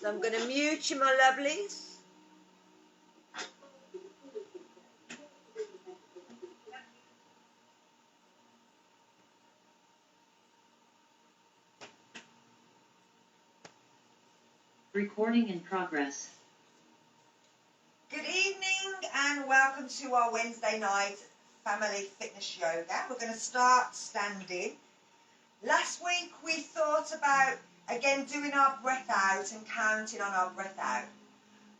So I'm going to mute you, my lovelies. Recording in progress. Good evening and welcome to our Wednesday night family fitness yoga. We're going to start standing. Last week we thought about, again, doing our breath out and counting on our breath out,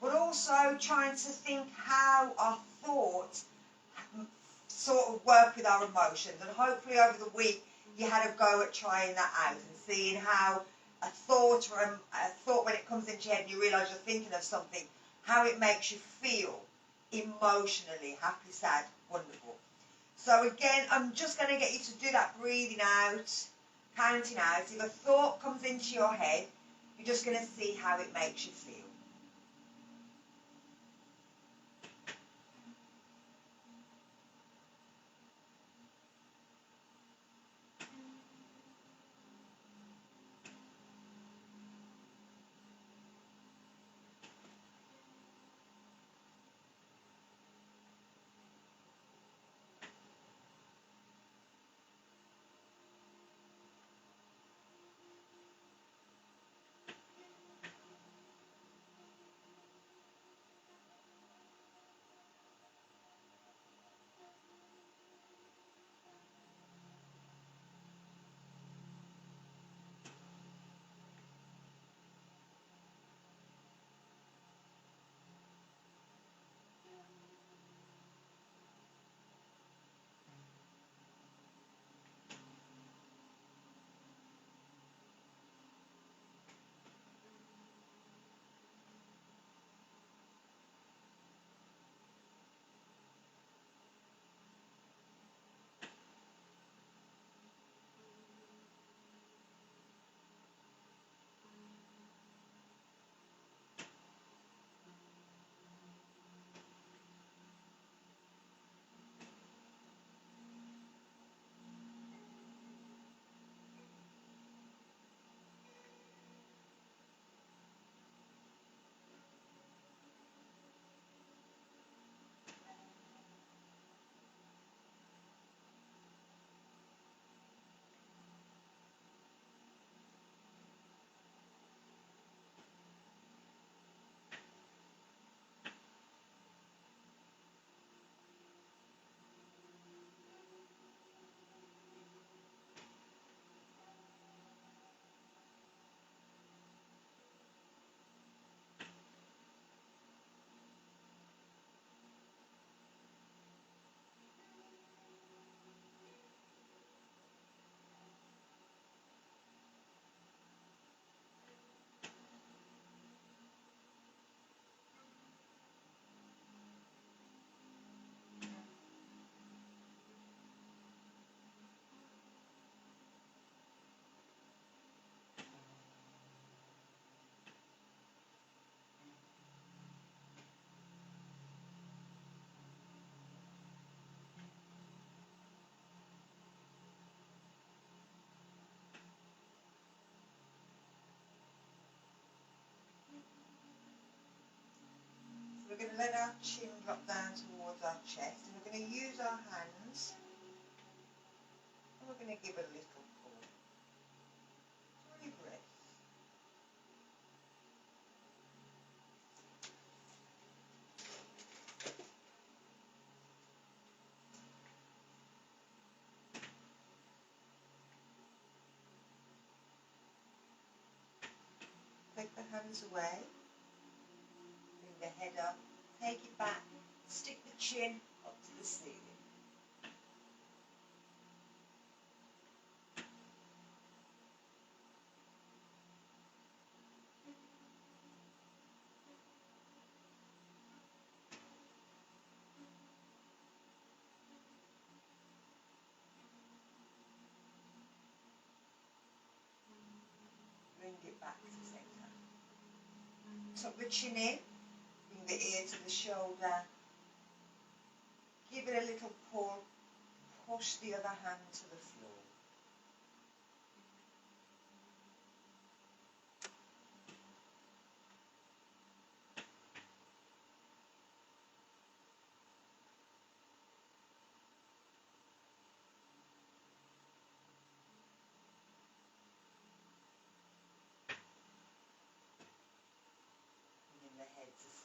but also trying to think how our thoughts sort of work with our emotions, and hopefully over the week you had a go at trying that out and seeing how a thought when it comes into your head and you realise you're thinking of something, how it makes you feel emotionally, happy, sad, wonderful. So again, I'm just going to get you to do that breathing out, counting out. If a thought comes into your head, you're just going to see how it makes you feel. We're going to let our chin drop down towards our chest, and we're going to use our hands, and we're going to give a little pull. Three breaths. Take the hands away, bring the head up, take it back, stick the chin up to the ceiling. Bring it back to centre. Tuck the chin in, bring the ear to the shoulder. Give it a little pull, push the other hand to the floor.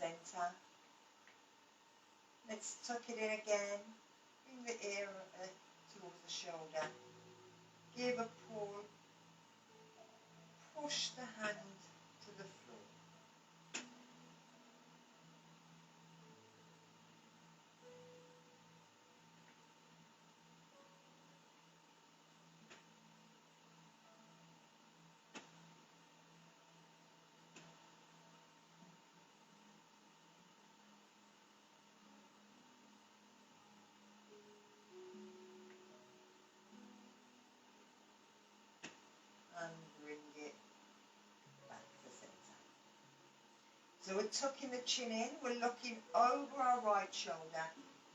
centre. Let's tuck it in again. Bring the ear towards the shoulder. Give a pull. Push the hand to the floor. And bring it back to centre. So we're tucking the chin in, we're looking over our right shoulder,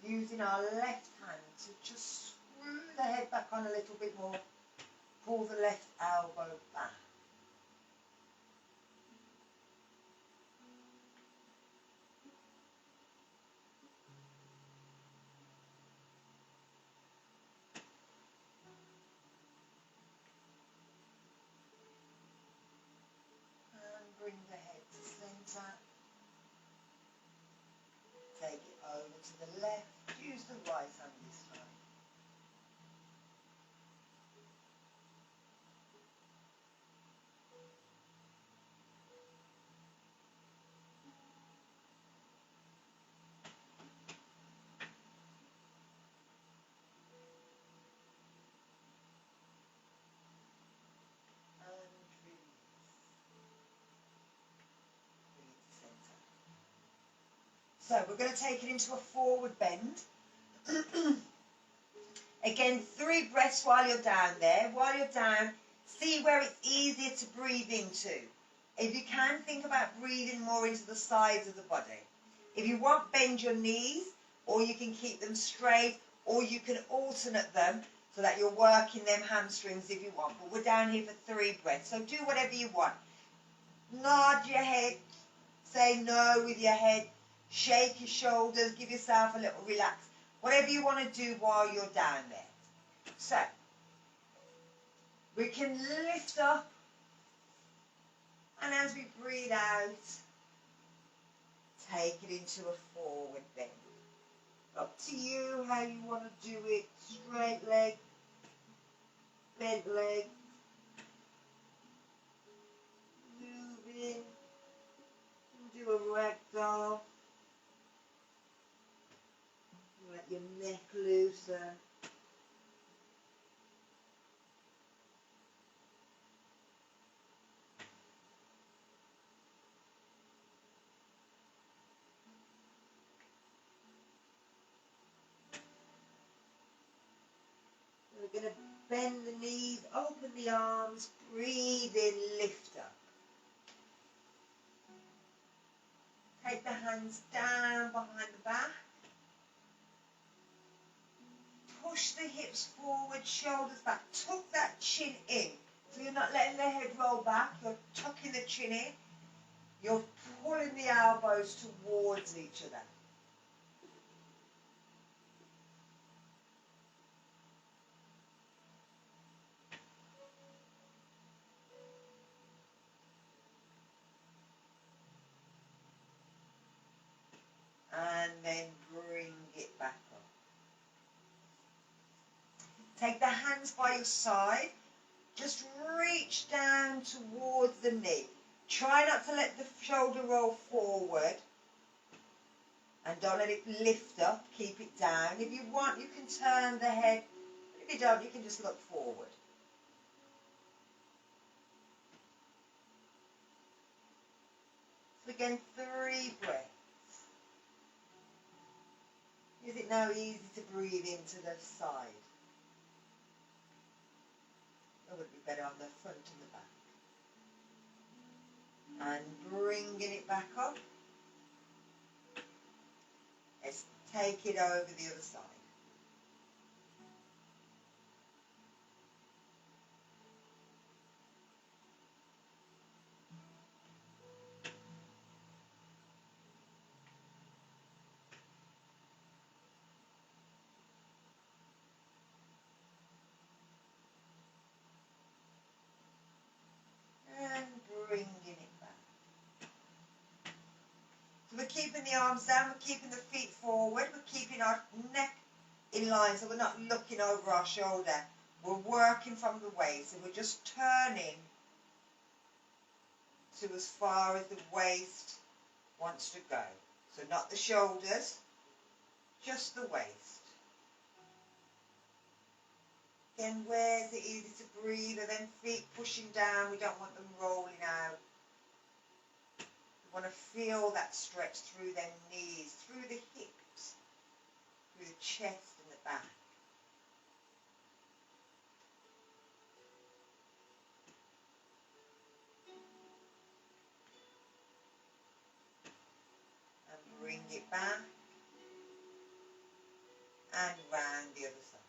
using our left hand to just screw the head back on a little bit more, pull the left elbow back. And bring the head to centre. Take it over to the left, use the right hand this time. And release. Bring it to centre. So we're going to take it into a forward bend. Again, 3 breaths while you're down there. While you're down, see where it's easier to breathe into. If you can, think about breathing more into the sides of the body. If you want, bend your knees, or you can keep them straight, or you can alternate them so that you're working them hamstrings if you want. But we're down here for 3 breaths, so do whatever you want. Nod your head, say no with your head, shake your shoulders, give yourself a little relax. Whatever you want to do while you're down there. So, we can lift up, and as we breathe out, take it into a forward bend. Up to you how you want to do it. Straight leg, bent leg, move in, do a ragdoll. Let your neck loosen. We're going to bend the knees, open the arms, breathe in, lift up. Take the hands down behind the back. Push the hips forward, shoulders back. Tuck that chin in. So you're not letting the head roll back. You're tucking the chin in. You're pulling the elbows towards each other. And then bring it back up. Take the hands by your side. Just reach down towards the knee. Try not to let the shoulder roll forward. And don't let it lift up. Keep it down. If you want, you can turn the head. But if you don't, you can just look forward. So again, 3 breaths. Is it now easy to breathe into the side? Or would it be better on the front and the back? And bringing it back up. Let's take it over the other side. And bringing it back. So we're keeping the arms down, we're keeping the feet forward, we're keeping our neck in line so we're not looking over our shoulder. We're working from the waist, so we're just turning to as far as the waist wants to go. So not the shoulders, just the waist. Again, where's it easy to breathe, and then feet pushing down, we don't want them rolling out. We want to feel that stretch through their knees, through the hips, through the chest and the back. And bring it back and round the other side.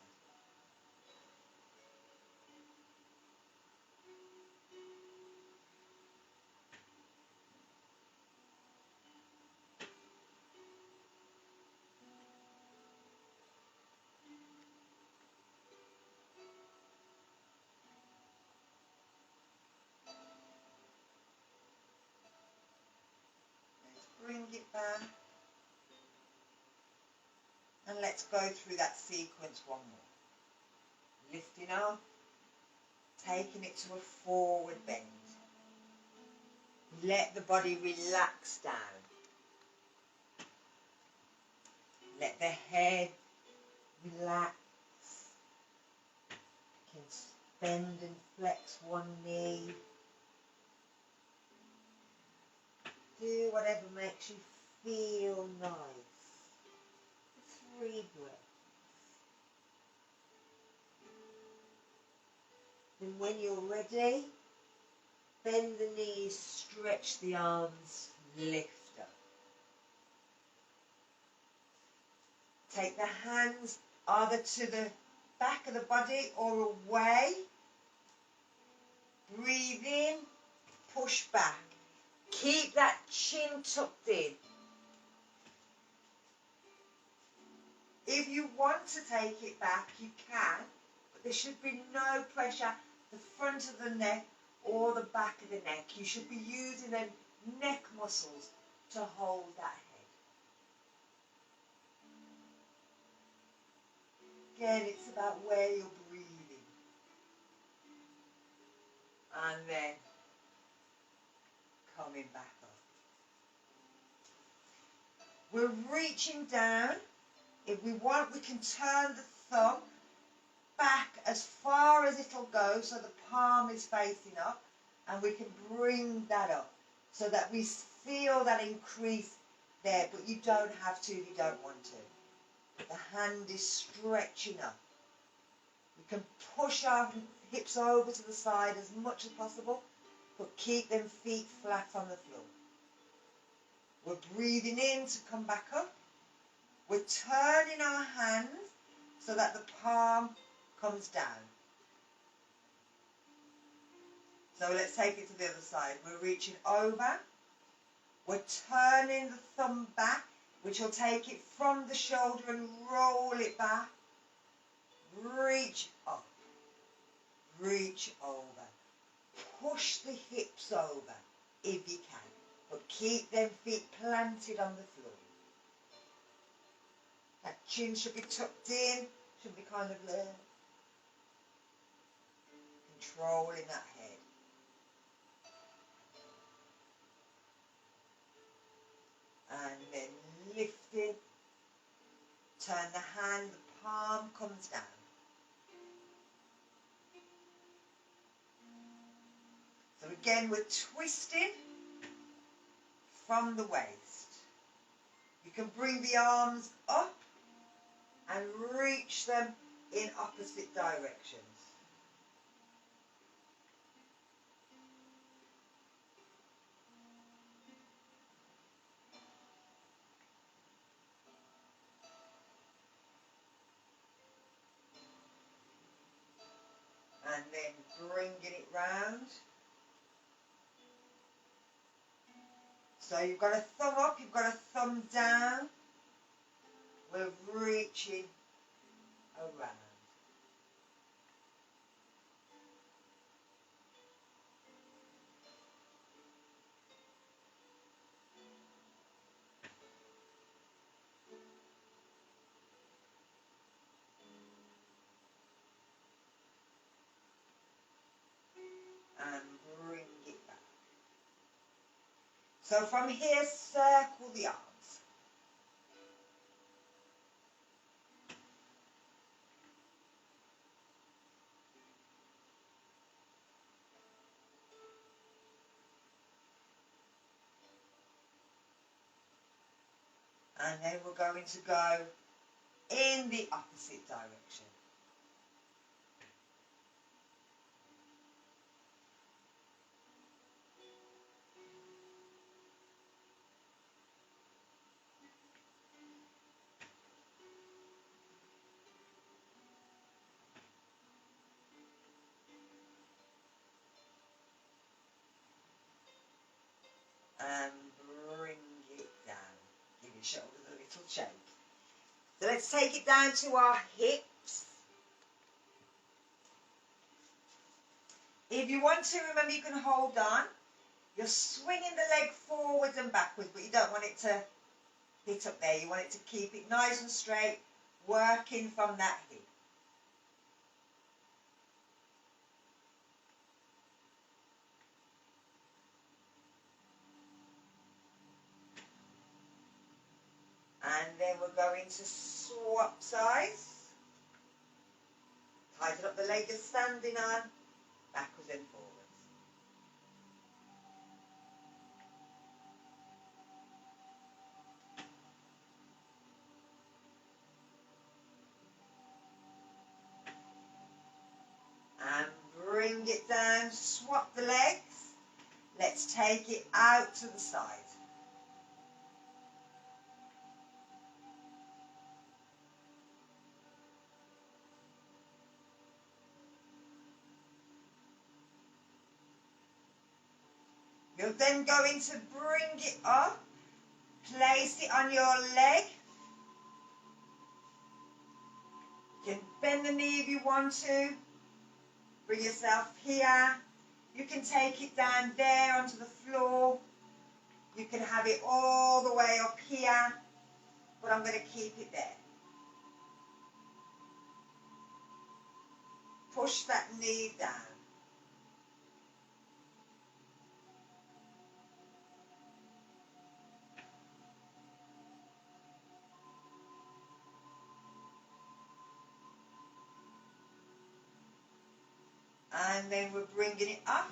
Bring it back, and let's go through that sequence one more. Lifting up, taking it to a forward bend. Let the body relax down. Let the head relax. You can bend and flex one knee. Do whatever makes you feel nice. 3 breaths. Then when you're ready, bend the knees, stretch the arms, lift up. Take the hands either to the back of the body or away. Breathe in, push back. Keep that chin tucked in. If you want to take it back, you can, but there should be no pressure the front of the neck or the back of the neck. You should be using the neck muscles to hold that head. Again, it's about where you're breathing. And then coming back up. We're reaching down. If we want, we can turn the thumb back as far as it'll go so the palm is facing up, and we can bring that up so that we feel that increase there, but you don't have to if you don't want to. The hand is stretching up. We can push our hips over to the side as much as possible, but keep them feet flat on the floor. We're breathing in to come back up. We're turning our hands so that the palm comes down. So let's take it to the other side. We're reaching over. We're turning the thumb back, which will take it from the shoulder and roll it back. Reach up. Reach over. Push the hips over if you can, but keep them feet planted on the floor. That chin should be tucked in, should be kind of there. Controlling that head. And then lifting. Turn the hand, the palm comes down. So again, we're twisting from the waist. You can bring the arms up and reach them in opposite directions. And then bringing it round. So you've got a thumb up, you've got a thumb down. We're reaching around. So from here, circle the arms. And then we're going to go in the opposite direction. And bring it down. Give your shoulders a little shake. So let's take it down to our hips. If you want to, remember you can hold on. You're swinging the leg forwards and backwards, but you don't want it to hit up there. You want it to keep it nice and straight, working from that hip. And then we're going to swap sides. Tighten up the leg you're standing on, backwards and forwards. And bring it down, swap the legs. Let's take it out to the side. You're then going to bring it up, place it on your leg. You can bend the knee if you want to. Bring yourself here. You can take it down there onto the floor. You can have it all the way up here, but I'm going to keep it there. Push that knee down. And then we're bringing it up,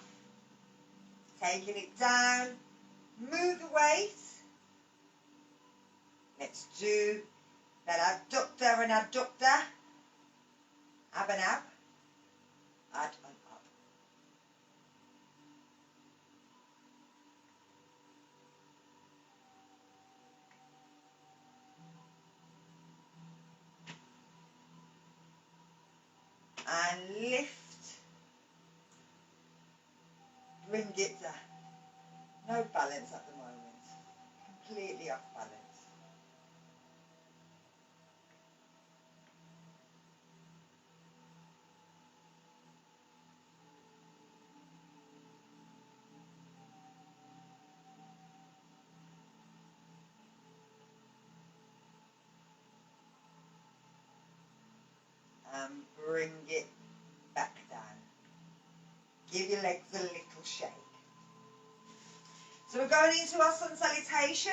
taking it down, move the weight. Let's do that adductor and adductor, ab and ab, add and up. And lift, bring it down. No balance at the moment, completely off balance. And bring it back down. Give your legs a little shake. So we're going into our sun salutation.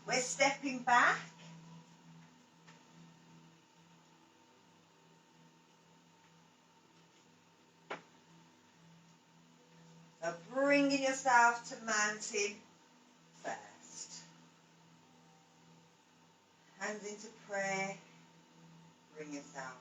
We're stepping back. So bringing yourself to mountain first. Hands into prayer. Bring yourself.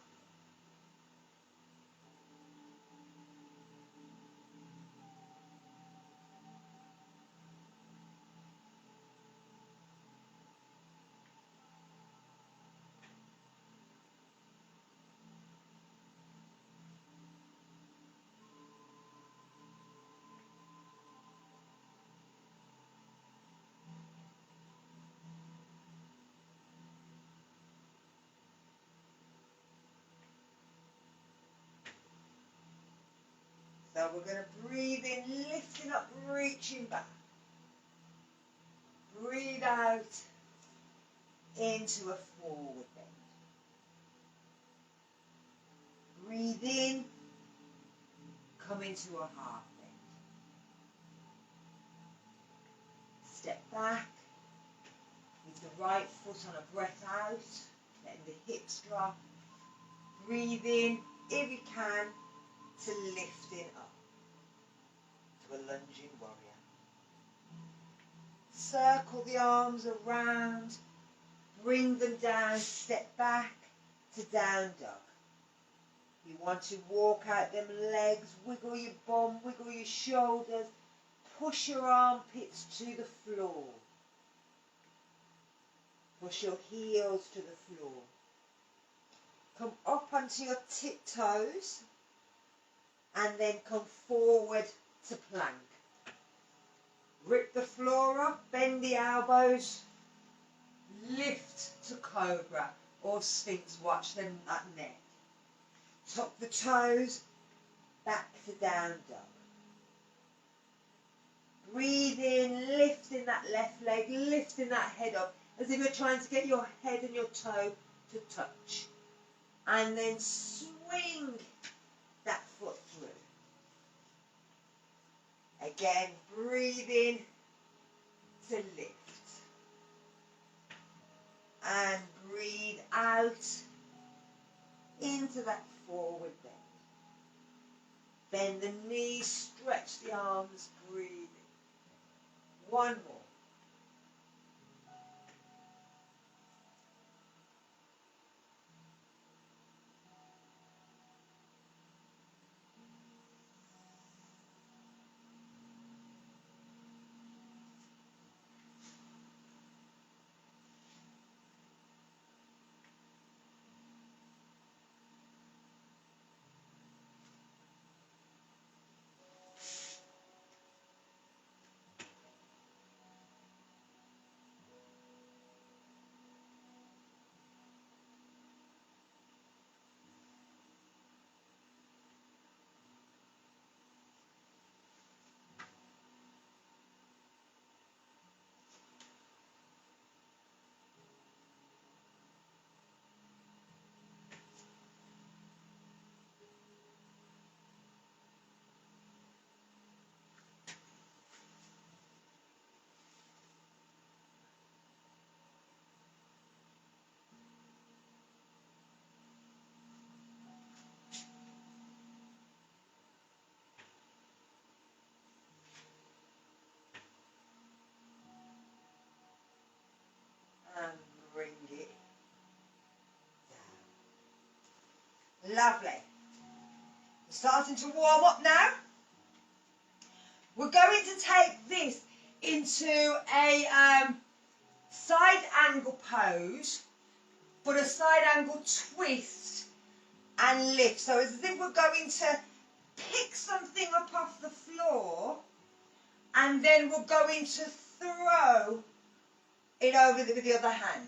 So we're going to breathe in, lifting up, reaching back. Breathe out into a forward bend. Breathe in, come into a half bend. back with the right foot on a breath out, letting the hips drop. Breathe in, if you can, to lifting up to a lunging warrior. Circle the arms around, bring them down, step back to down dog. You want to walk out them legs, wiggle your bum, wiggle your shoulders, push your armpits to the floor. Push your heels to the floor. Come up onto your tiptoes and then come forward to plank. Rip the floor up, bend the elbows, lift to cobra or sphinx, watch them that neck. Tuck the toes, back to down dog. Breathe in, lifting that left leg, lifting that head up as if you're trying to get your head and your toe to touch. And then swing that foot through. Again, breathe in to lift. And breathe out into that forward bend. Bend the knees, stretch the arms, breathe in. One more. And bring it down. Lovely. We're starting to warm up now. We're going to take this into a side angle pose, but a side angle twist and lift. So as if we're going to pick something up off the floor and then we're going to throw it over with the other hand.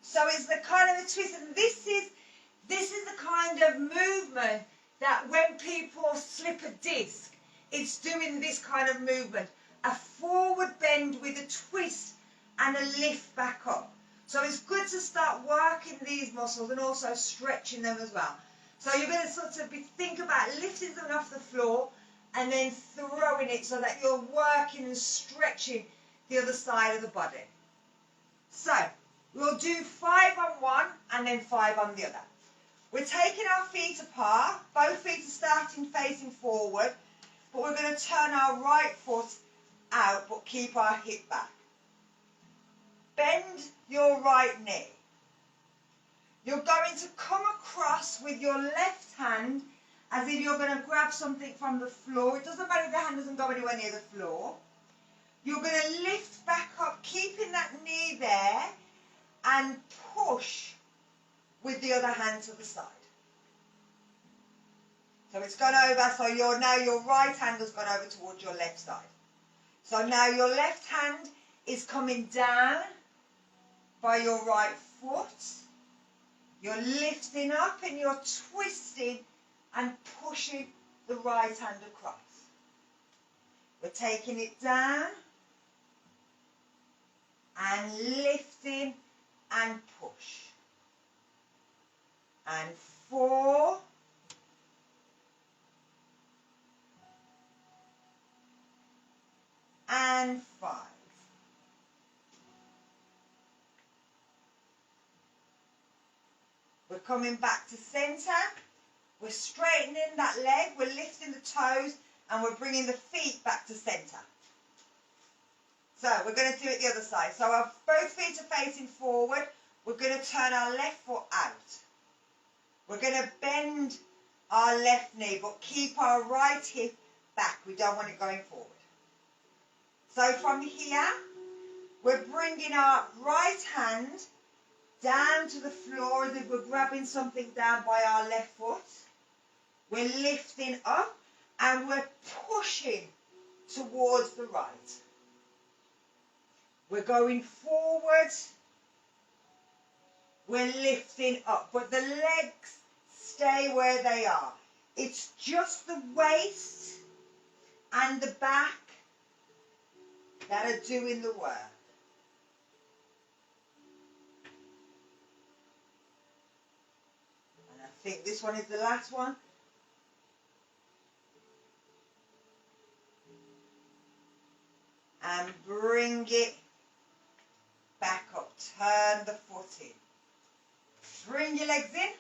So it's the kind of a twist, and this is the kind of movement that when people slip a disc, it's doing this kind of movement. A forward bend with a twist and a lift back up. So it's good to start working these muscles and also stretching them as well. So you're going to sort of think about lifting them off the floor and then throwing it so that you're working and stretching the other side of the body. So we'll do 5 on one and then 5 on the other. We're taking our feet apart, both feet are starting facing forward, but we're going to turn our right foot out but keep our hip back. Bend your right knee. You're going to come across with your left hand as if you're going to grab something from the floor. It doesn't matter if the hand doesn't go anywhere near the floor. You're going to lift back up, keeping that knee there, and push with the other hand to the side. So it's gone over, so now your right hand has gone over towards your left side. So now your left hand is coming down by your right foot. You're lifting up and you're twisting and pushing the right hand across. We're taking it down and lifting and push. And 4. And 5. coming back to centre. We're straightening that leg, we're lifting the toes, and we're bringing the feet back to centre. So we're going to do it the other side. So our both feet are facing forward. We're going to turn our left foot out. We're going to bend our left knee, but keep our right hip back. We don't want it going forward. So from here, we're bringing our right hand down to the floor as if we're grabbing something down by our left foot. We're lifting up and we're pushing towards the right. We're going forward. We're lifting up, but the legs stay where they are. It's just the waist and the back that are doing the work. And I think this one is the last one. And bring it back up. Turn the foot in. Bring your legs in.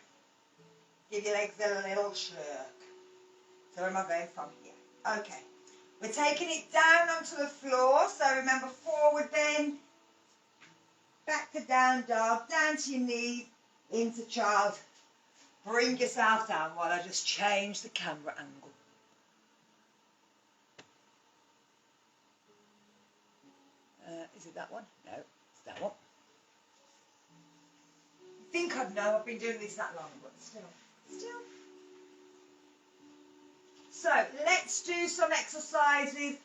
Give your legs a little jerk. So where am I going from here? Okay. We're taking it down onto the floor. So remember, forward bend. Back to down dog. Down to your knees. Into child. Bring yourself down while I just change the camera angle. Is it that one? No, it's that one. I think I'd know. I've been doing this that long, but still. So let's do some exercises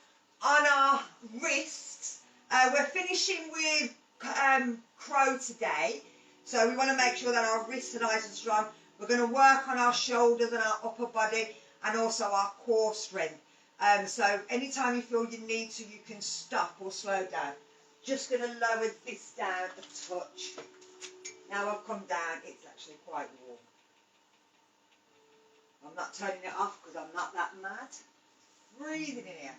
on our wrists. We're finishing with crow today, so we want to make sure that our wrists are nice and strong. We're going to work on our shoulders and our upper body and also our core strength. So anytime you feel you need to, you can stop or slow down. Just going to lower this down a touch. Now I've come down, it's actually quite warm. I'm not turning it off because I'm not that mad. Breathing in here.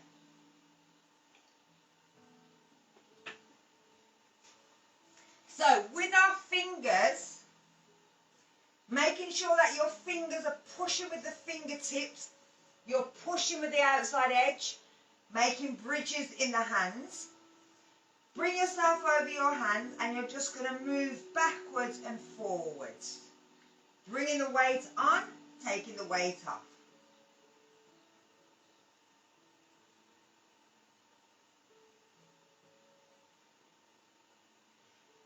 So with our fingers, making sure that your fingers are pushing with the fingertips, you're pushing with the outside edge, making bridges in the hands. Bring yourself over your hands and you're just going to move backwards and forwards. Bringing the weight on, taking the weight off.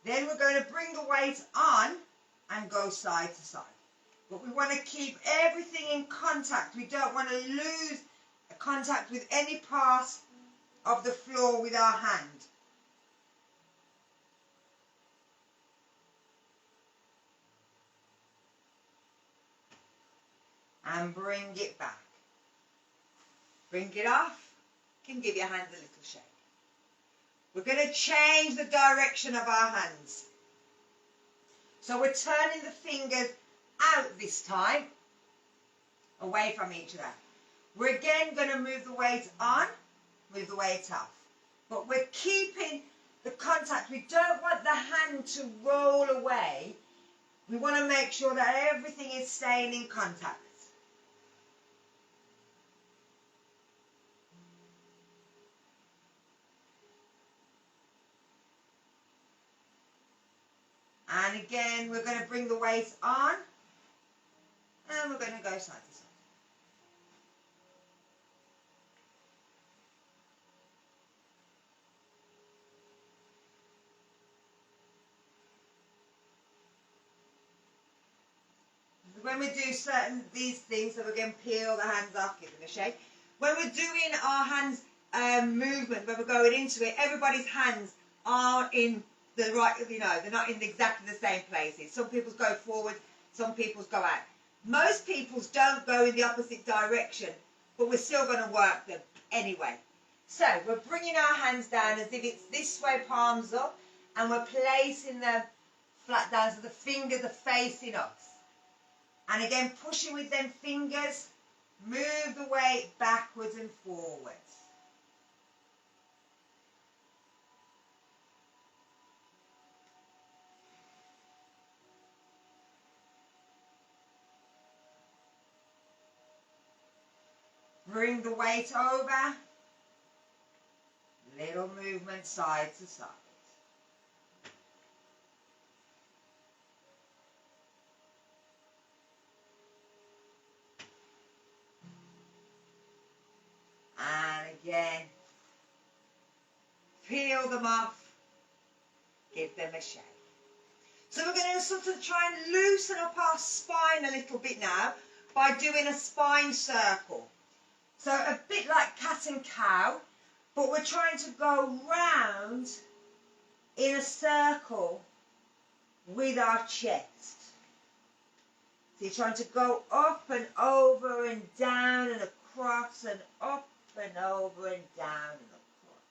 Then we're going to bring the weight on and go side to side. But we want to keep everything in contact. We don't want to lose contact with any part of the floor with our hand. And bring it back. Bring it off. Can give your hands a little shake. We're going to change the direction of our hands. So we're turning the fingers out this time, away from each other. We're again going to move the weight on, move the weight off. But we're keeping the contact. We don't want the hand to roll away. We want to make sure that everything is staying in contact. And again, we're going to bring the weight on and we're going to go side to side. When we do these things, so we're going to peel the hands off, give them a shake. When we're doing our hands movement, when we're going into it, everybody's hands are in the right, they're not in exactly the same places. Some people's go forward, some people's go out. Most people's don't go in the opposite direction, but we're still going to work them anyway. So we're bringing our hands down as if it's this way, palms up, and we're placing them flat down so the fingers are facing us. And again, pushing with them fingers, move the weight backwards and forwards. Bring the weight over. Little movement side to side. And again, peel them off, give them a shake. So we're going to sort of try and loosen up our spine a little bit now by doing a spine circle. So a bit like cat and cow, but we're trying to go round in a circle with our chest. So you're trying to go up and over and down and across and up and over and down and across.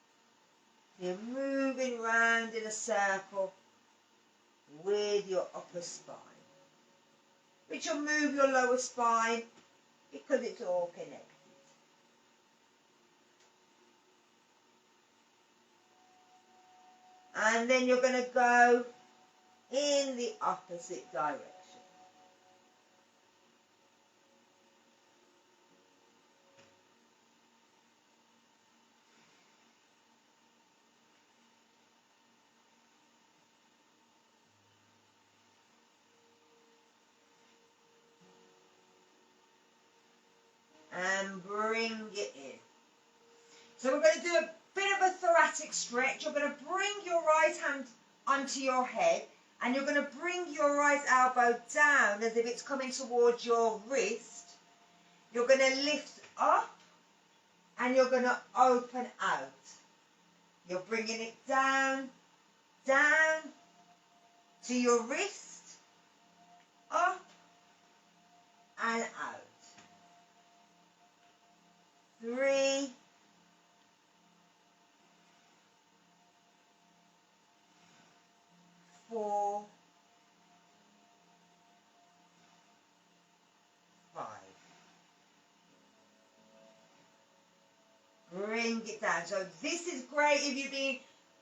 You're moving round in a circle with your upper spine, which will move your lower spine because it's all connected. And then you're going to go in the opposite direction. And bring it in. So we're going to do a bit of a thoracic stretch. You're going to bring your right hand onto your head and you're going to bring your right elbow down as if it's coming towards your wrist. You're going to lift up and you're going to open out. You're bringing it down, down to your wrist, up and out. 3, 4, 5. Bring it down. So this is great if you've been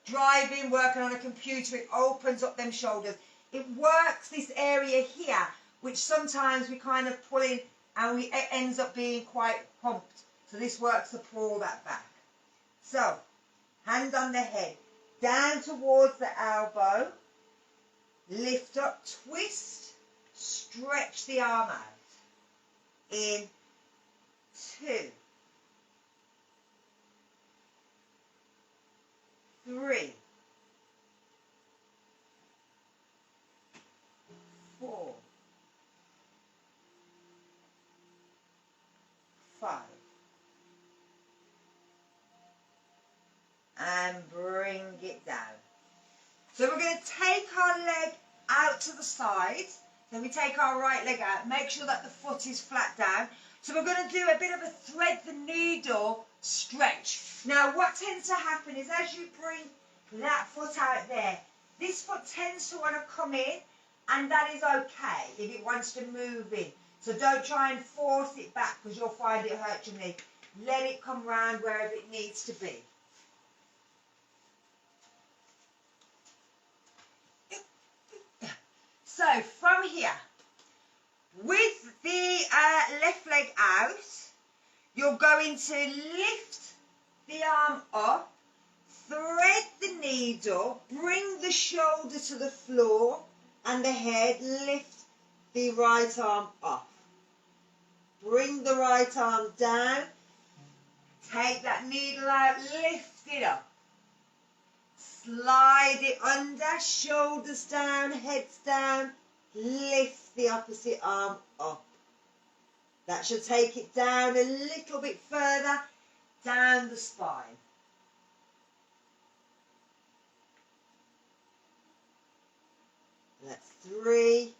driving, working on a computer. It opens up them shoulders. It works this area here, which sometimes we kind of pull in and it ends up being quite pumped. So this works to pull that back. So, hand on the head, down towards the elbow, lift up, twist, stretch the arm out. In 2, 3, 4, 5. And bring it down. So we're going to take our leg out to the side. Then we take our right leg out. Make sure that the foot is flat down. So we're going to do a bit of a thread the needle stretch. Now what tends to happen is as you bring that foot out there, this foot tends to want to come in, and that is okay if it wants to move in. So don't try and force it back because you'll find it hurt your knee. Let it come round wherever it needs to be. So from here, with the left leg out, you're going to lift the arm up, thread the needle, bring the shoulder to the floor and the head, lift the right arm off. Bring the right arm down, take that needle out, lift it up. Slide it under, shoulders down, heads down, lift the opposite arm up. That should take it down a little bit further, down the spine. That's 3,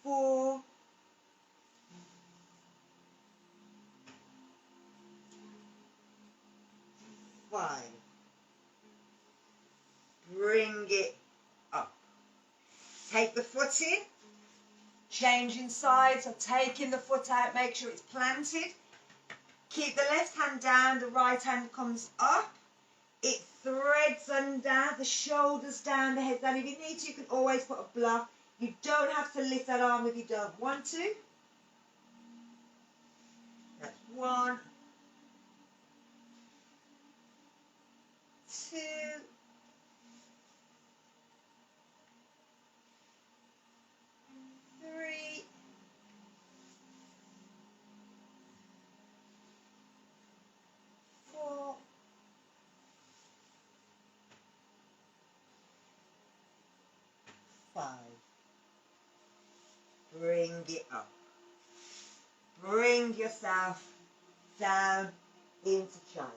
4, 5. Bring it up. Take the foot in. Changing sides, so taking the foot out, make sure it's planted. Keep the left hand down, the right hand comes up. It threads under, the shoulders down, the head down. If you need to, you can always put a block You don't have to lift that arm if you don't want to. That's 1, 2, 3, 4, 5. Bring it up. Bring yourself down into child.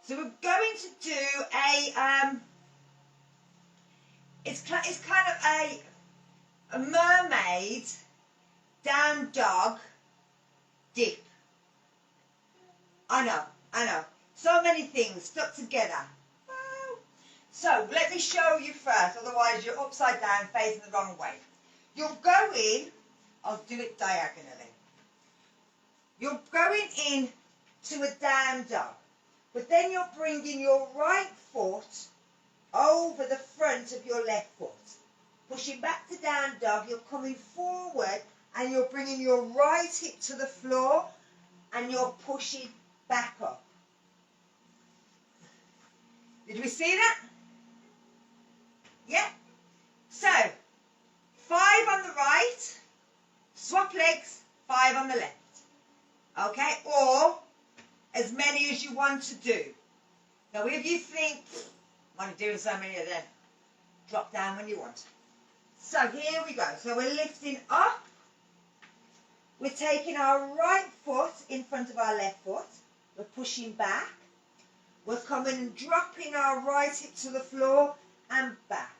So we're going to do it's kind of a mermaid down dog dip. I know. So many things stuck together. So let me show you first, otherwise you're upside down facing the wrong way. You're going, I'll do it diagonally. You're going in to a down dog, but then you're bringing your right foot over the front of your left foot. Pushing back to down dog, you're coming forward and you're bringing your right hip to the floor and you're pushing back up. Did we see that? Yeah? So, 5 on the right, swap legs, 5 on the left. Okay? Or as many as you want to do. Now if you think, I'm only doing so many of them, drop down when you want. So here we go. So we're lifting up. We're taking our right foot in front of our left foot. We're pushing back. We're coming and dropping our right hip to the floor and back.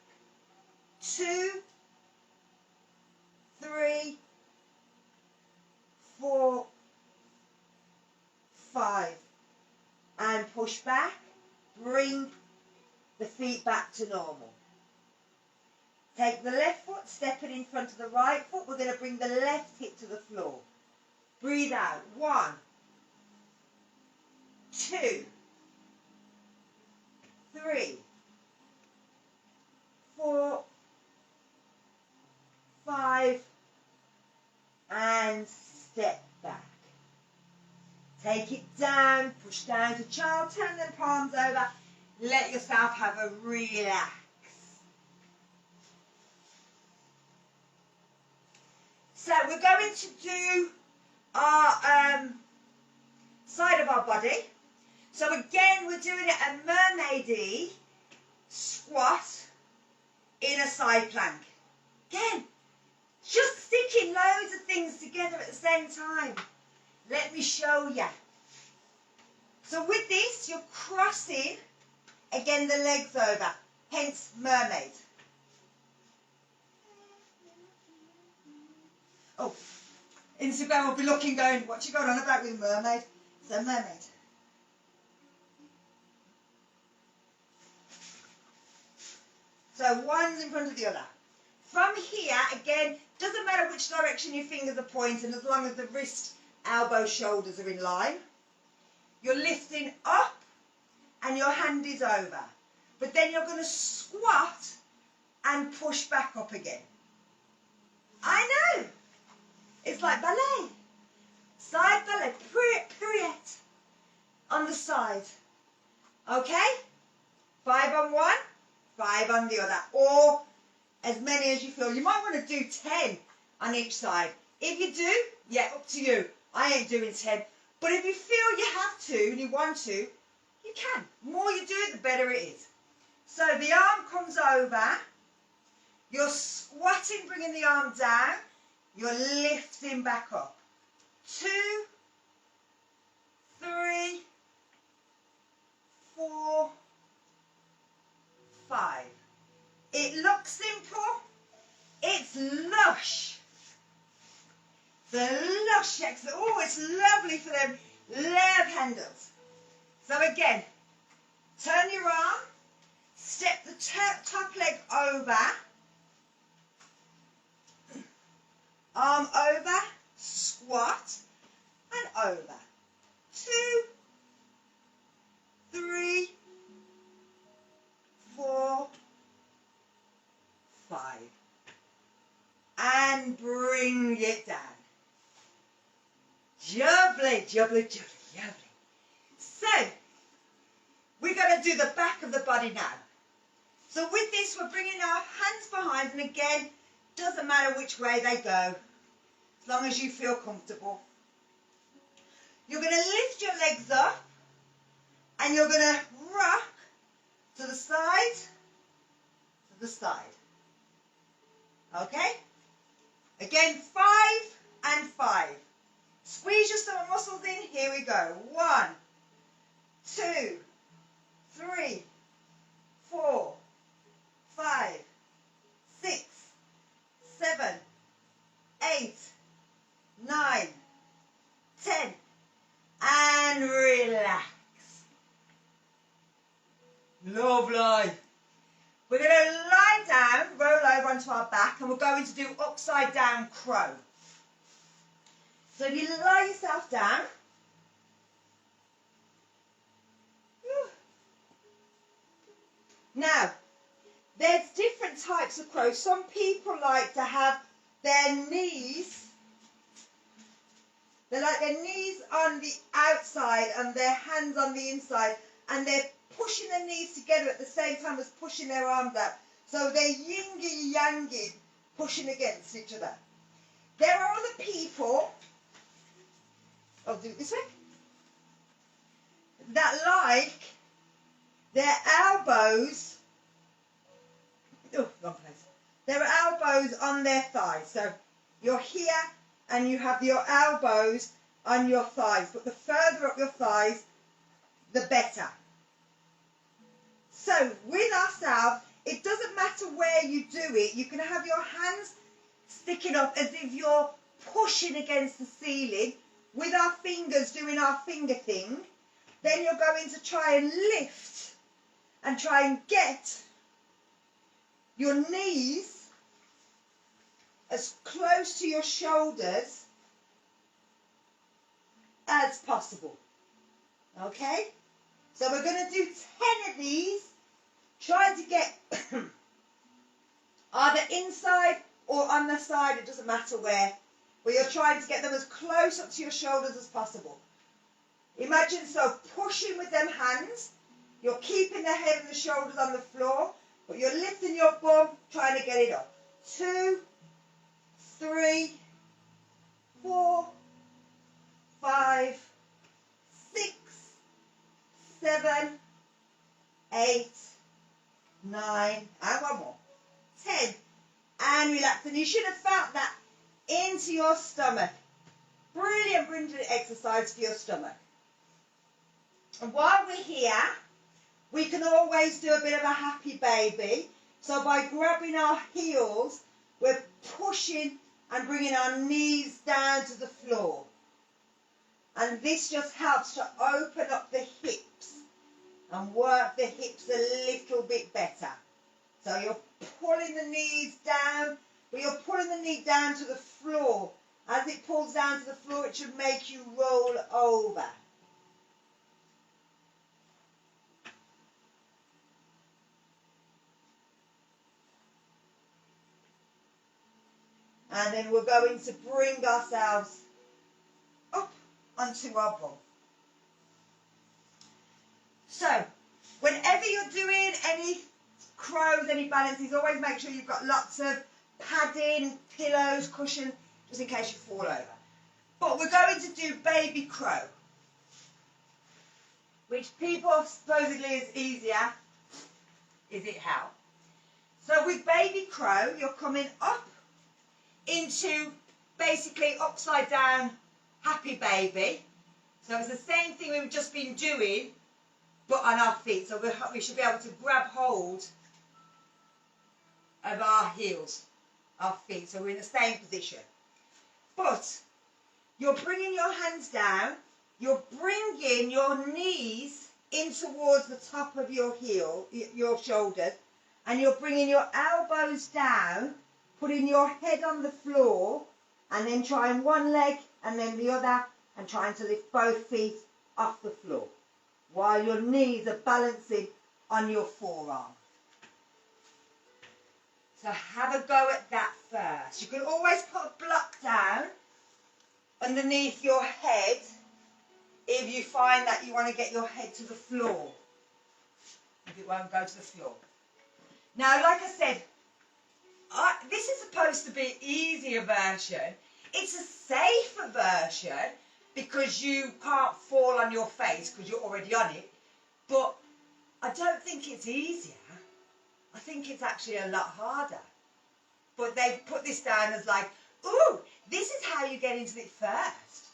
2, 3, 4, 5. And push back. Bring the feet back to normal. Take the left foot, step it in front of the right foot. We're going to bring the left hip to the floor. Breathe out. 1, 2, 3, 4, 5, and step back. Take it down, push down to child, turn the palms over, let yourself have a relax. So we're going to do our side of our body. So again, we're doing it a mermaidy squat in a side plank. Again, just sticking loads of things together at the same time. Let me show you. So with this, you're crossing, again, the legs over, hence mermaid. Oh, Instagram will be looking going, what you got on about with mermaid? It's a mermaid. So one's in front of the other. From here, again, doesn't matter which direction your fingers are pointing, as long as the wrist, elbow, shoulders are in line. You're lifting up and your hand is over. But then you're going to squat and push back up again. I know. It's like ballet. Side ballet. Pirouette. On the side. Okay? 5 on one, 5 on the other. Or as many as you feel. You might want to do 10 on each side. If you do, yeah, up to you. I ain't doing 10. But if you feel you have to and you want to, you can. The more you do it, the better it is. So the arm comes over. You're squatting, bringing the arm down. You're lifting back up. 2, 3, 4, 5. It looks simple. It's lush. The lush exercise. Oh, it's lovely for them leg handles. So again, turn your arm, step the top leg over, arm over, squat, and over. 2, 3, 4, Jubbly, jubbly, jubbly, jubbly. So, we're going to do the back of the body now. So with this, we're bringing our hands behind, and again, doesn't matter which way they go, as long as you feel comfortable. You're going to lift your legs up, and you're going to rock to the side, to the side. Okay? Again, 5 and 5. Squeeze your stomach muscles in. Here we go. 1, 2, 3, 4, 5, 6, 7, 8, 9, 10, and relax. Lovely. We're going to lie down, roll over onto our back, and we're going to do upside down crow. So if you lie yourself down, now, there's different types of crows. Some people like to have their knees, they like their knees on the outside and their hands on the inside, and they're pushing their knees together at the same time as pushing their arms out. So they're yin-yang, pushing against each other. There are other people, I'll do it this way, that like their elbows, oh, wrong place, their elbows on their thighs. So you're here and you have your elbows on your thighs, but the further up your thighs, the better. So with ourselves, it doesn't matter where you do it. You can have your hands sticking up as if you're pushing against the ceiling, with our fingers doing our finger thing. Then you're going to try and lift and try and get your knees as close to your shoulders as possible. Okay? So we're going to do 10 of these, trying to get either inside or on the side, it doesn't matter where, but you're trying to get them as close up to your shoulders as possible. Imagine, so pushing with them hands, you're keeping the head and the shoulders on the floor, but you're lifting your bum, trying to get it up. 2, 3, 4, 5, 6, 7, 8, 9, and one more. 10. And relax. And you should have felt that into your stomach. Brilliant, brilliant exercise for your stomach. And while we're here, we can always do a bit of a happy baby. So by grabbing our heels, we're pushing and bringing our knees down to the floor. And this just helps to open up the hips and work the hips a little bit better. So you're pulling the knees down, but you're pulling the knee down to the floor. As it pulls down to the floor, it should make you roll over. And then we're going to bring ourselves up onto our bum. So, whenever you're doing any crows, any balances, always make sure you've got lots of padding, pillows, cushion, just in case you fall over. But we're going to do baby crow, which people supposedly is easier. Is it how? So with baby crow, you're coming up into basically upside down happy baby. So it's the same thing we've just been doing, but on our feet. So we should be able to grab hold of our heels, our feet. So we're in the same position. But you're bringing your hands down, you're bringing your knees in towards the top of your heel, your shoulders, and you're bringing your elbows down, putting your head on the floor, and then trying one leg and then the other, and trying to lift both feet off the floor, while your knees are balancing on your forearm. So have a go at that first. You can always put a block down underneath your head if you find that you want to get your head to the floor, if it won't go to the floor. Now, like I said, this is supposed to be easier version. It's a safer version because you can't fall on your face because you're already on it. But I don't think it's easier. I think it's actually a lot harder. But they've put this down as like, ooh, this is how you get into it first.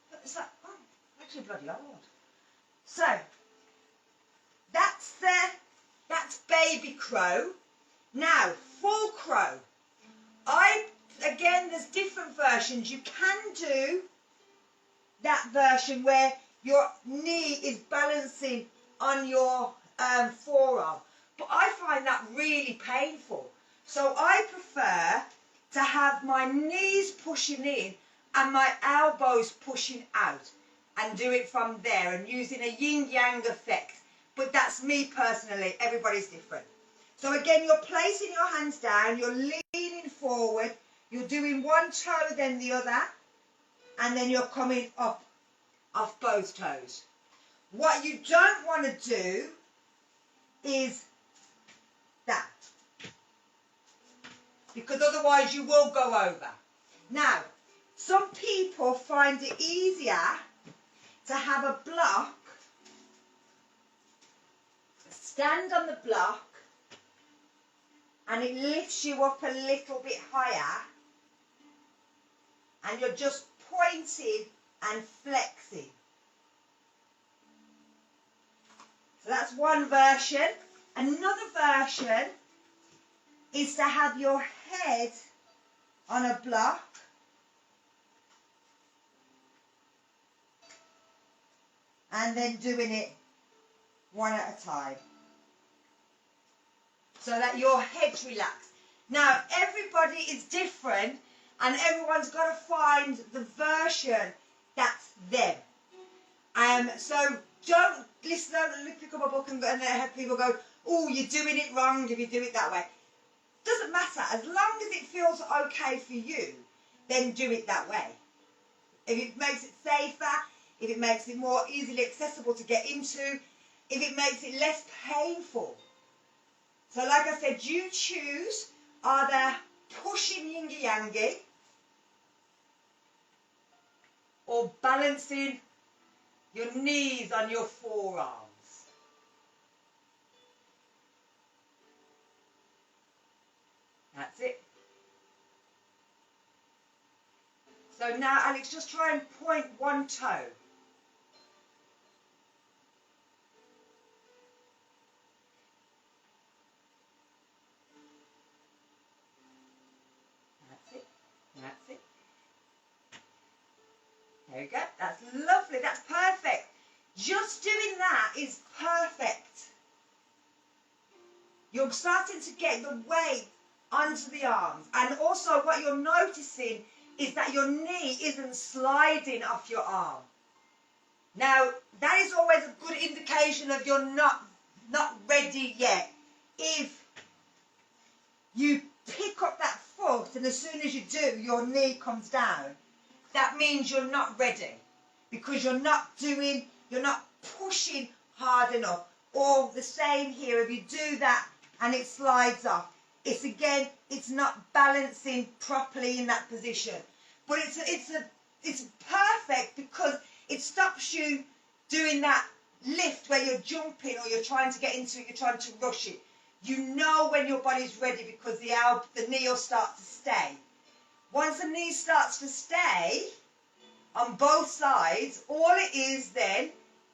But it's like, oh, actually bloody hard. So, that's baby crow. Now, full crow. Again, there's different versions. You can do that version where your knee is balancing on your forearm. But I find that really painful. So I prefer to have my knees pushing in and my elbows pushing out and do it from there and using a yin-yang effect. But that's me personally. Everybody's different. So again, you're placing your hands down, you're leaning forward, you're doing one toe then the other, and then you're coming up off both toes. What you don't want to do is that, because otherwise you will go over. Now, some people find it easier to have a block, stand on the block, and it lifts you up a little bit higher, and you're just pointing and flexing. So that's one version. Another version is to have your head on a block and then doing it one at a time, so that your head's relaxed. Now, everybody is different and everyone's got to find the version that's them. So don't listen, don't pick up a book and have people go, oh, you're doing it wrong if you do it that way. Doesn't matter. As long as it feels okay for you, then do it that way. If it makes it safer, if it makes it more easily accessible to get into, if it makes it less painful. So like I said, you choose either pushing yin-yangi or balancing your knees on your forearms. That's it. So now, Alex, just try and point one toe. That's it. That's it. There you go. That's lovely. That's perfect. Just doing that is perfect. You're starting to get the weight onto the arms. And also what you're noticing is that your knee isn't sliding off your arm. Now, that is always a good indication of you're not ready yet. If you pick up that foot and as soon as you do, your knee comes down, that means you're not ready, because you're not pushing hard enough. Or the same here, if you do that and it slides off, it's not balancing properly in that position. But it's perfect because it stops you doing that lift where you're jumping or you're trying to get into it, you're trying to rush it. You know when your body's ready because the knee will start to stay. Once the knee starts to stay on both sides, all it is then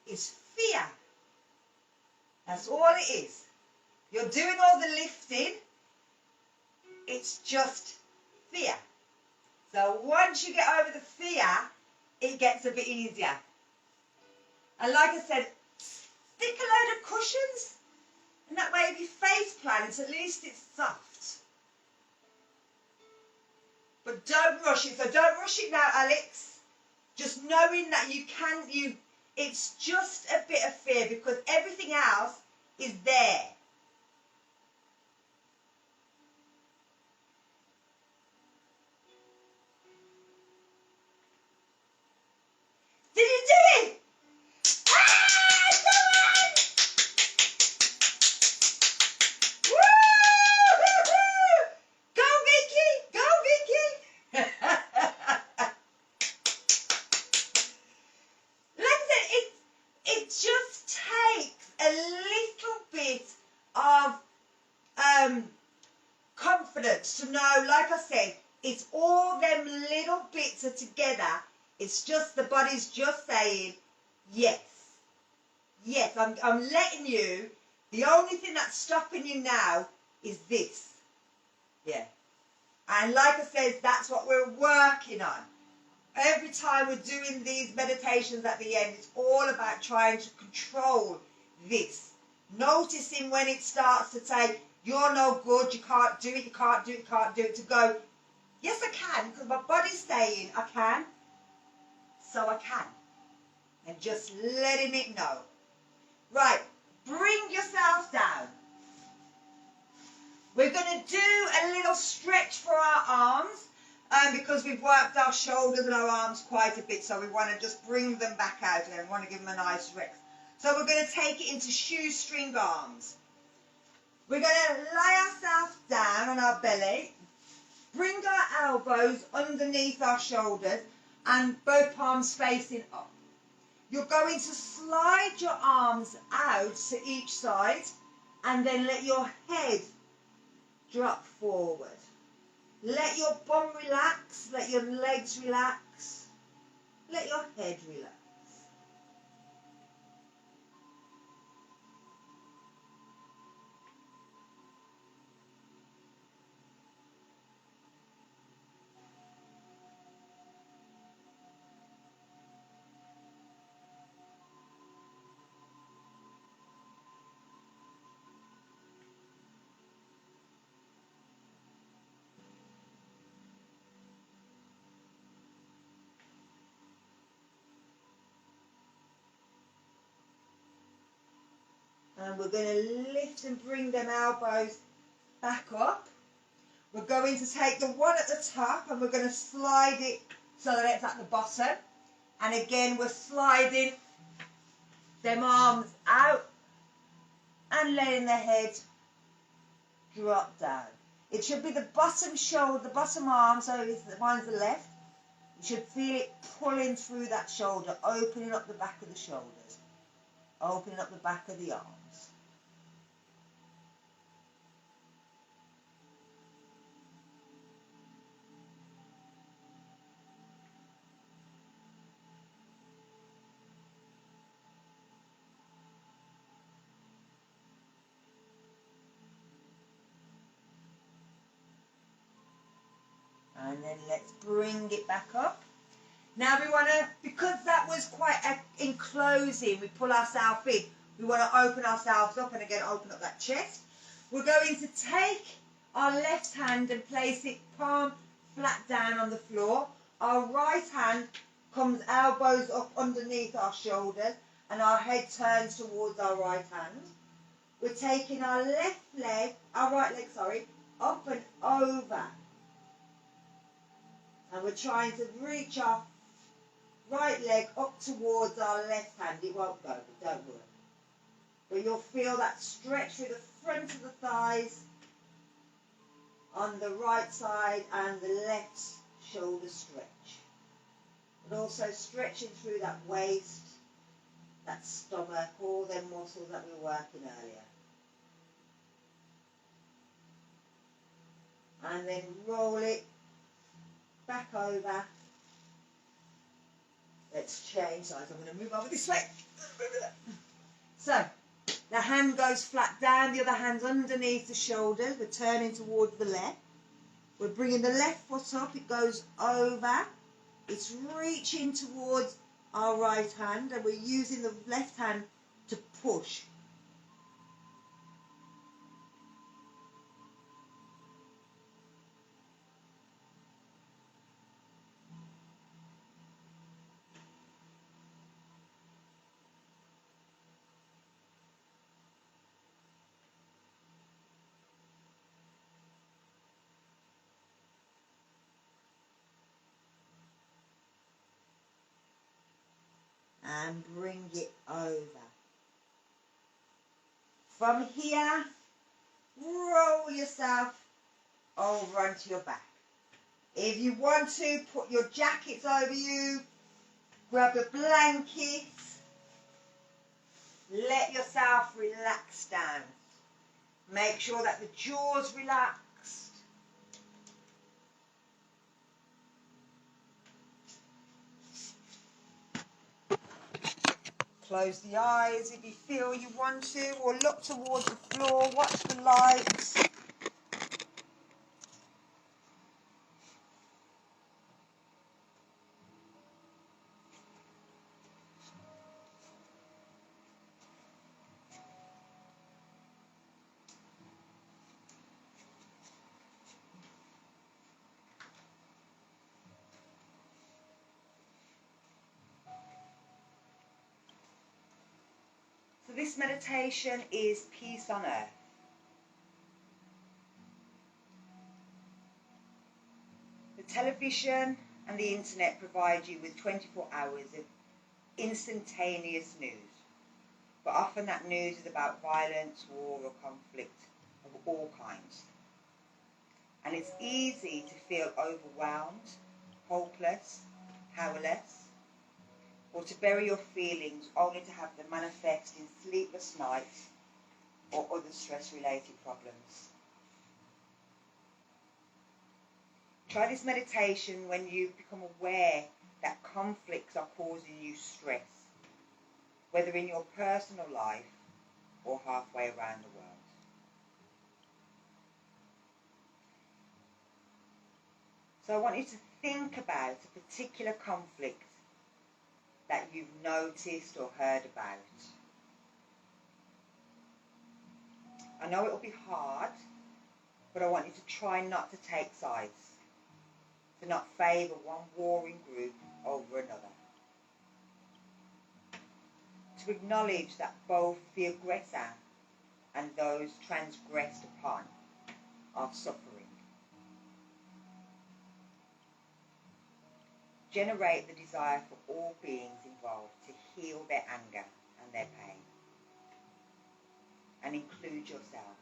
is fear. That's all it is. You're doing all the lifting. It's just fear. So once you get over the fear, it gets a bit easier. And like I said, stick a load of cushions. And that way if you face plant, at least it's soft. But don't rush it. So don't rush it now, Alex. Just knowing that it's just a bit of fear because everything else is there. just to know, like I said, it's all them little bits are together. It's just the body's just saying, yes. Yes, I'm letting you. The only thing that's stopping you now is this. Yeah. And like I said, that's what we're working on. Every time we're doing these meditations at the end, it's all about trying to control this. Noticing when it starts to say, you're no good, you can't do it, you can't do it, you can't do it, to go, yes I can, because my body's saying I can, so I can. And just letting it know. Right, bring yourself down. We're going to do a little stretch for our arms because we've worked our shoulders and our arms quite a bit, so we want to just bring them back out again. We want to give them a nice rest. So we're going to take it into shoestring arms. We're going to lay ourselves down on our belly, bring our elbows underneath our shoulders and both palms facing up. You're going to slide your arms out to each side and then let your head drop forward. Let your bum relax, let your legs relax, let your head relax. And we're going to lift and bring them elbows back up. We're going to take the one at the top and we're going to slide it so that it's at the bottom. And again, we're sliding them arms out and letting the head drop down. It should be the bottom shoulder, the bottom arm, so it's the one to the left. You should feel it pulling through that shoulder, opening up the back of the shoulders, opening up the back of the arms. And then let's bring it back up. Now we want to, because that was quite enclosing, we pull ourselves in, we want to open ourselves up and again open up that chest. We're going to take our left hand and place it palm flat down on the floor. Our right hand comes elbows up underneath our shoulders and our head turns towards our right hand. We're taking our right leg, up and over. And we're trying to reach our right leg up towards our left hand. It won't go, but don't worry. But you'll feel that stretch through the front of the thighs on the right side and the left shoulder stretch. And also stretching through that waist, that stomach, all them muscles that we were working earlier. And then roll it back over. Let's change sides. I'm going to move over this way. So, the hand goes flat down, the other hand's underneath the shoulders. We're turning towards the left. We're bringing the left foot up. It goes over. It's reaching towards our right hand, and we're using the left hand to push. And bring it over. From here, roll yourself over onto your back. If you want to, put your jackets over you, grab a blanket, let yourself relax down. Make sure that the jaw's relaxed. Close the eyes if you feel you want to, or look towards the floor, watch the lights. So this meditation is peace on earth. The television and the internet provide you with 24 hours of instantaneous news. But often that news is about violence, war or conflict of all kinds. And it's easy to feel overwhelmed, hopeless, powerless, or to bury your feelings only to have them manifest in sleepless nights or other stress-related problems. Try this meditation when you become aware that conflicts are causing you stress, whether in your personal life or halfway around the world. So I want you to think about a particular conflict that you've noticed or heard about. I know it'll be hard, but I want you to try not to take sides, to not favour one warring group over another. To acknowledge that both the aggressor and those transgressed upon are suffering. Generate the desire for all beings involved to heal their anger and their pain, and include yourself.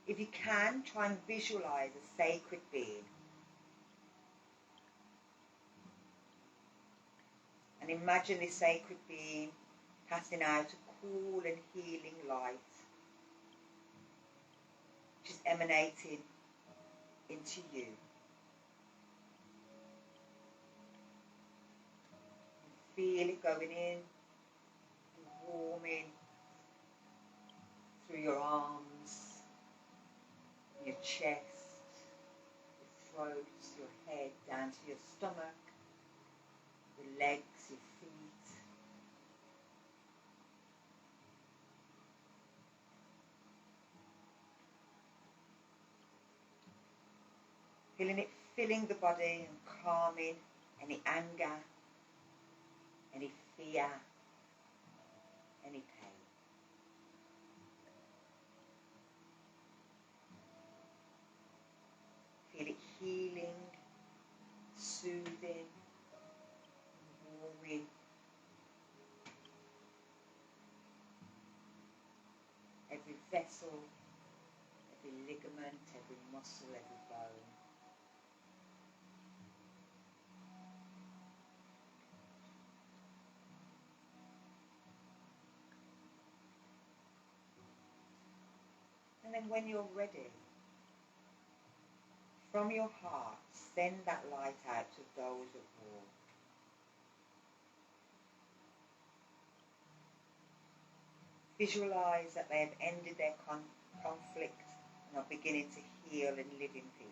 If you can, try and visualize a sacred being and imagine this sacred being passing out a cool and healing light which is emanating into you. Feel it going in and warming through your arms, your chest, your throat, your head, down to your stomach, your legs, your feet. Feeling it filling the body and calming any anger, any fear, any pain. Feel it healing, soothing, warming every vessel, every ligament, every muscle, every bone. And then when you're ready, from your heart, send that light out to those at war. Visualize that they have ended their conflict and are beginning to heal and live in peace.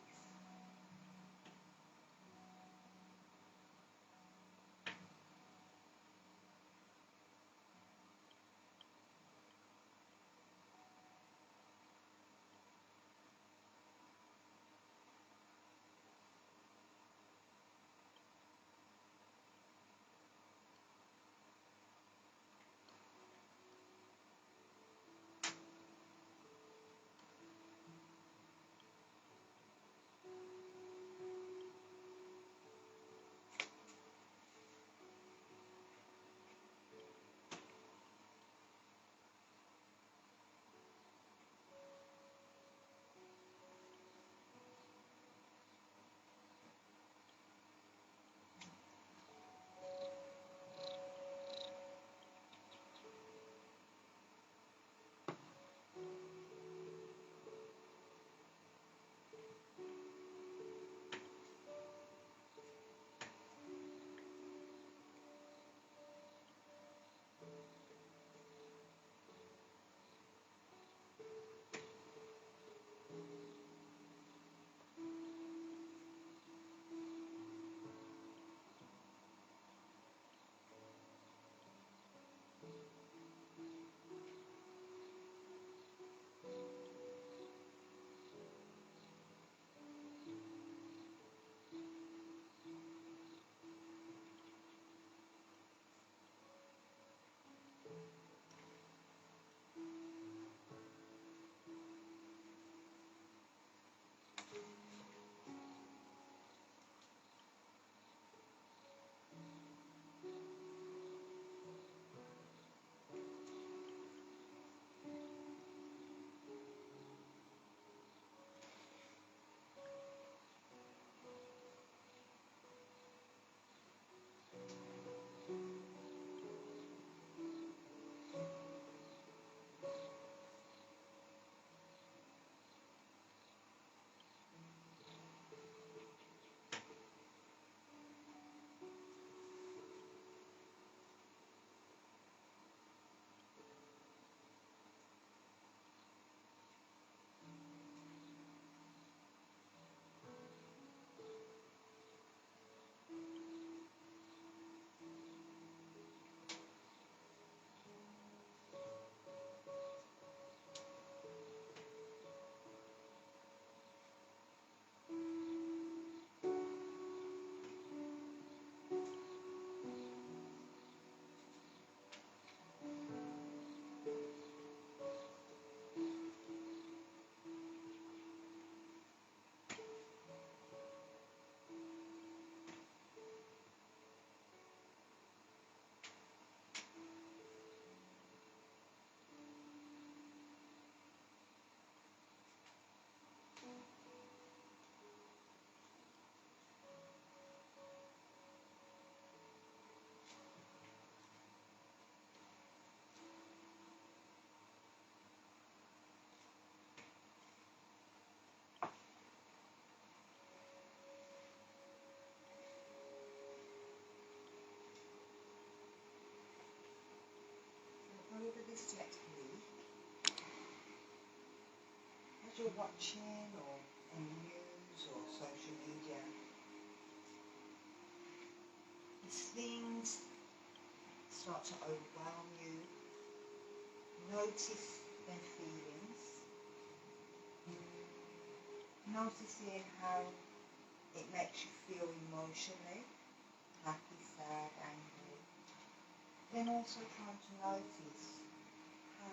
order this next week, as you're watching or any news or social media, as things start to overwhelm you, notice them feelings, noticing how it makes you feel emotionally, happy, sad, angry. Then also trying to notice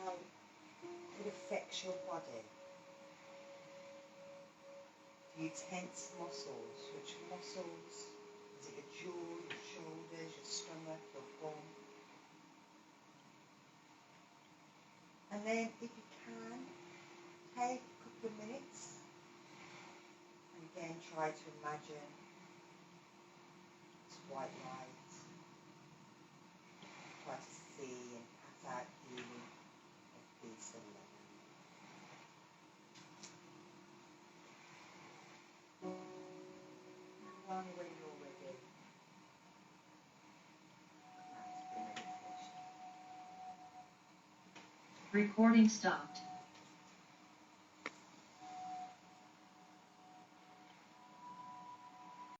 how it affects your body. Do you tense muscles? Which muscles? Is it your jaw, your shoulders, your stomach, your bum? And then if you can, take a couple of minutes and again try to imagine it's white light. Try to see and pass out healing of peace and love. One when you're ready. That's the meditation. Recording stopped.